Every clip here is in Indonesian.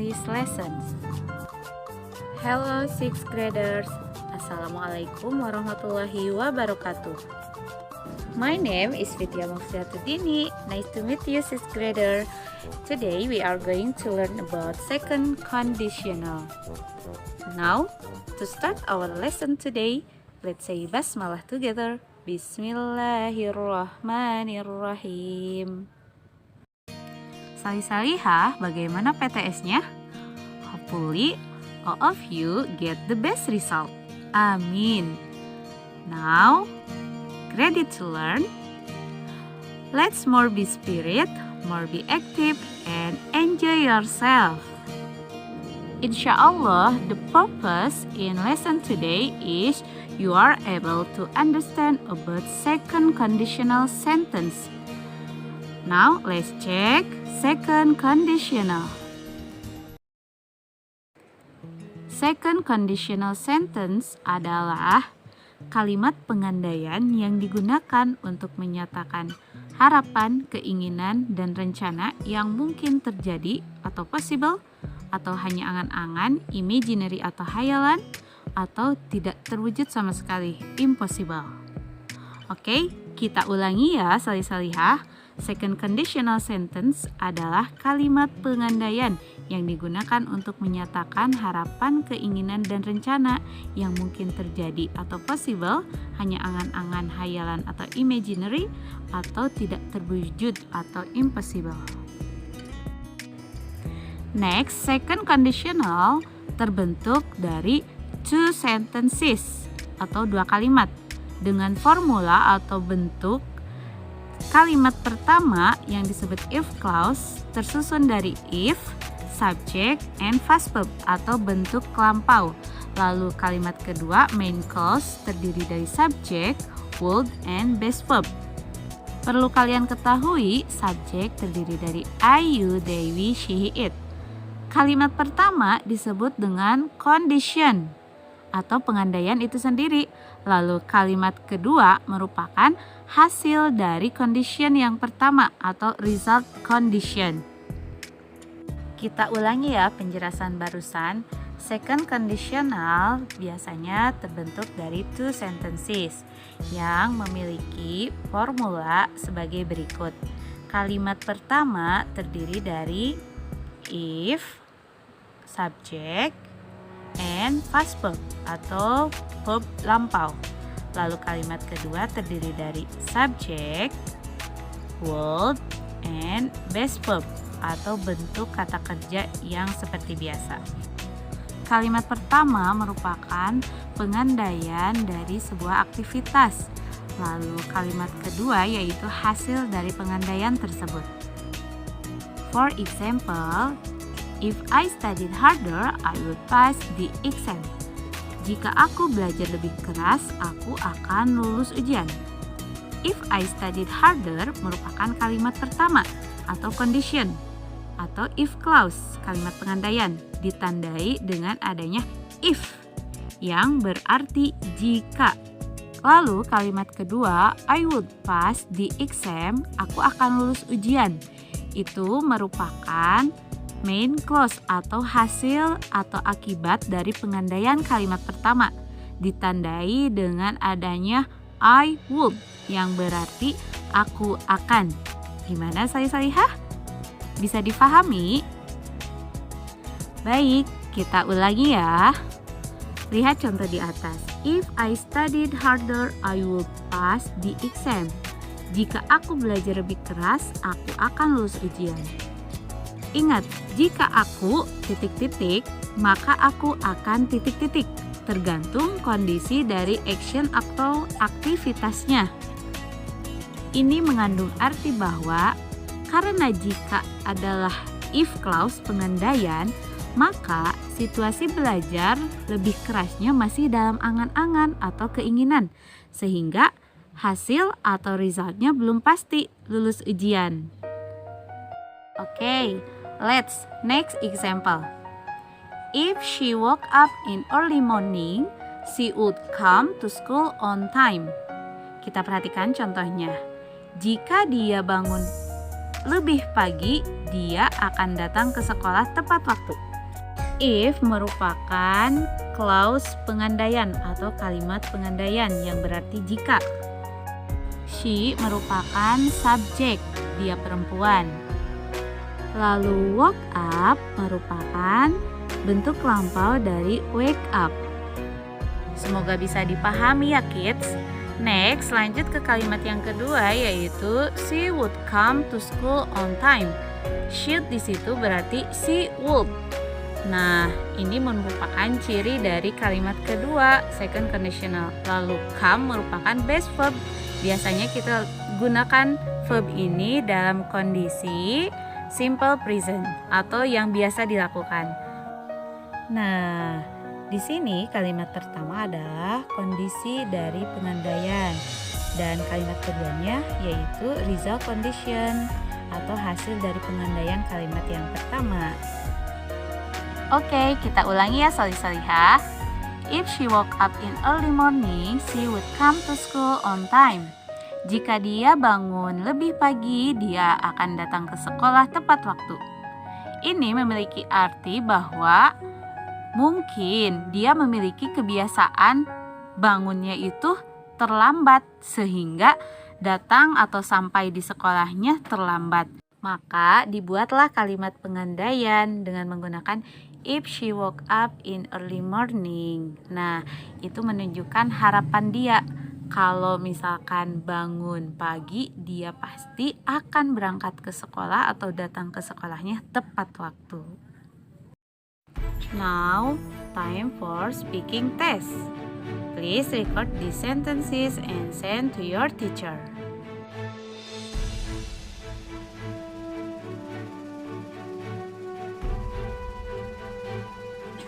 English lessons. Hello sixth graders. Assalamualaikum warahmatullahi wabarakatuh. My name is Vidya Mufiatudini. Nice to meet you sixth grader. Today we are going to learn about second conditional. Now, to start our lesson today, let's say basmalah together. Bismillahirrahmanirrahim. Salih-salihah, bagaimana PTS-nya? Hopefully, all of you get the best result. Amin. Now, ready to learn? Let's more be spirit, more be active, and enjoy yourself. Insyaallah, the purpose in lesson today is you are able to understand about second conditional sentence. Now, let's check second conditional. Second conditional sentence adalah kalimat pengandaian yang digunakan untuk menyatakan harapan, keinginan, dan rencana yang mungkin terjadi atau possible, atau hanya angan-angan, imaginary atau hayalan, atau tidak terwujud sama sekali, impossible. Oke, kita ulangi ya salih-salihah. Second conditional sentence adalah kalimat pengandaian yang digunakan untuk menyatakan harapan, keinginan, dan rencana yang mungkin terjadi atau possible, hanya angan-angan, hayalan, atau imaginary, atau tidak terwujud atau impossible. Next, second conditional terbentuk dari two sentences atau dua kalimat dengan formula atau bentuk. Kalimat pertama yang disebut if clause tersusun dari if, subject, and past verb atau bentuk kelampau. Lalu kalimat kedua main clause terdiri dari subject, would, and base verb. Perlu kalian ketahui, subject terdiri dari I, you, they, we, she, it. Kalimat pertama disebut dengan condition atau pengandaian itu sendiri. Lalu kalimat kedua merupakan hasil dari condition yang pertama atau result condition. Kita ulangi ya penjelasan barusan. Second conditional biasanya terbentuk dari two sentences yang memiliki formula sebagai berikut. Kalimat pertama terdiri dari if, subject, and past verb atau verb lampau. Lalu kalimat kedua terdiri dari subject, would, and base verb atau bentuk kata kerja yang seperti biasa. Kalimat pertama merupakan pengandaian dari sebuah aktivitas. Lalu kalimat kedua yaitu hasil dari pengandaian tersebut. For example, if I studied harder, I would pass the exam. Jika aku belajar lebih keras, aku akan lulus ujian. If I studied harder merupakan kalimat pertama atau condition atau if clause, kalimat pengandaian ditandai dengan adanya if yang berarti jika. Lalu kalimat kedua, I would pass the exam, aku akan lulus ujian. Itu merupakan main clause atau hasil atau akibat dari pengandaian kalimat pertama ditandai dengan adanya I would yang berarti aku akan. Gimana salih-salihah? Bisa difahami? Baik, kita ulangi ya. Lihat contoh di atas. If I studied harder, I would pass the exam. Jika aku belajar lebih keras, aku akan lulus ujian. Ingat, jika aku titik-titik, maka aku akan titik-titik. Tergantung kondisi dari action atau aktivitasnya. Ini mengandung arti bahwa karena jika adalah if clause pengandaian, maka situasi belajar lebih kerasnya masih dalam angan-angan atau keinginan, sehingga hasil atau resultnya belum pasti lulus ujian. Oke, let's next example. If she woke up in early morning, she would come to school on time. Kita perhatikan contohnya. Jika dia bangun lebih pagi, dia akan datang ke sekolah tepat waktu. If merupakan clause pengandaian atau kalimat pengandaian yang berarti jika. She merupakan subjek, dia perempuan. Lalu woke up merupakan bentuk lampau dari wake up. Semoga bisa dipahami ya kids. Next, lanjut ke kalimat yang kedua, yaitu she would come to school on time. Should di situ berarti she would. Nah, ini merupakan ciri dari kalimat kedua, second conditional. Lalu come merupakan base verb. Biasanya kita gunakan verb ini dalam kondisi simple present atau yang biasa dilakukan. Nah, di sini kalimat pertama adalah kondisi dari pengandaian dan kalimat keduanya yaitu result condition atau hasil dari pengandaian kalimat yang pertama. Oke, kita ulangi ya solih-solihah. If she woke up in early morning, she would come to school on time. Jika dia bangun lebih pagi, dia akan datang ke sekolah tepat waktu. Ini memiliki arti bahwa mungkin dia memiliki kebiasaan bangunnya itu terlambat sehingga datang atau sampai di sekolahnya terlambat. Maka dibuatlah kalimat pengandaian dengan menggunakan if she woke up in early morning. Nah, itu menunjukkan harapan dia. Kalau misalkan bangun pagi, dia pasti akan berangkat ke sekolah atau datang ke sekolahnya tepat waktu. Now, time for speaking test. Please record these sentences and send to your teacher.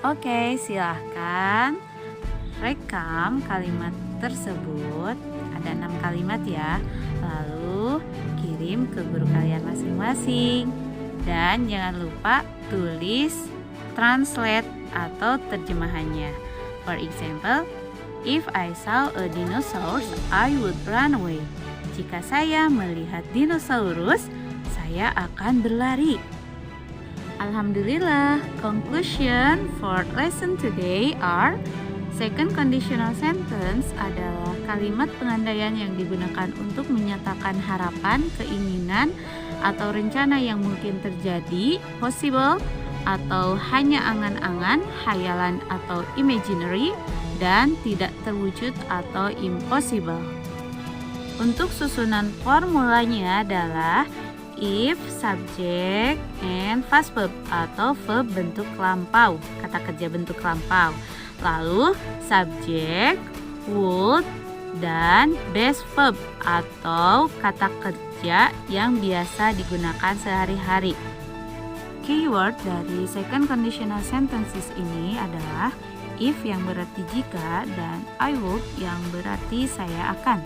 Oke, silahkan rekam kalimat tersebut. Ada 6 kalimat ya. Lalu kirim ke guru kalian masing-masing. Dan jangan lupa tulis translate atau terjemahannya. For example, if I saw a dinosaur, I would run away. Jika saya melihat dinosaurus, saya akan berlari. Alhamdulillah, conclusion for lesson today are second conditional sentence adalah kalimat pengandaian yang digunakan untuk menyatakan harapan, keinginan, atau rencana yang mungkin terjadi, possible, atau hanya angan-angan, hayalan atau imaginary, dan tidak terwujud atau impossible. Untuk susunan formulanya adalah if, subject, and past verb atau verb bentuk lampau, kata kerja bentuk lampau. Lalu subject, would, dan base verb atau kata kerja yang biasa digunakan sehari-hari. Keyword dari second conditional sentences ini adalah if yang berarti jika dan I would yang berarti saya akan.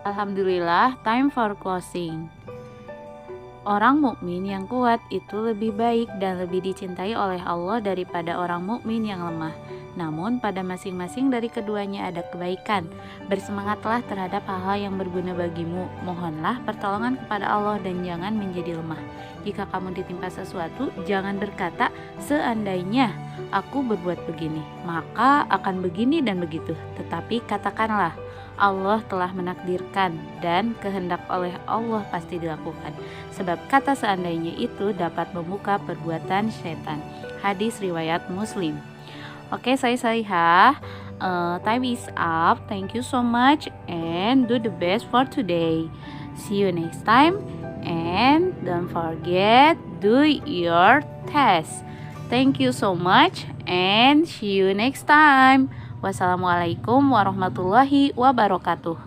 Alhamdulillah, time for closing. Orang mukmin yang kuat itu lebih baik dan lebih dicintai oleh Allah daripada orang mukmin yang lemah. Namun pada masing-masing dari keduanya ada kebaikan. Bersemangatlah terhadap hal-hal yang berguna bagimu. Mohonlah pertolongan kepada Allah dan jangan menjadi lemah. Jika kamu ditimpa sesuatu, jangan berkata seandainya aku berbuat begini, maka akan begini dan begitu. Tetapi katakanlah Allah telah menakdirkan dan kehendak oleh Allah pasti dilakukan. Sebab kata seandainya itu dapat membuka perbuatan setan. Hadis riwayat Muslim. Oke, saya time is up. Thank you so much and do the best for today. See you next time and don't forget do your test. Thank you so much and see you next time. Wassalamualaikum warahmatullahi wabarakatuh.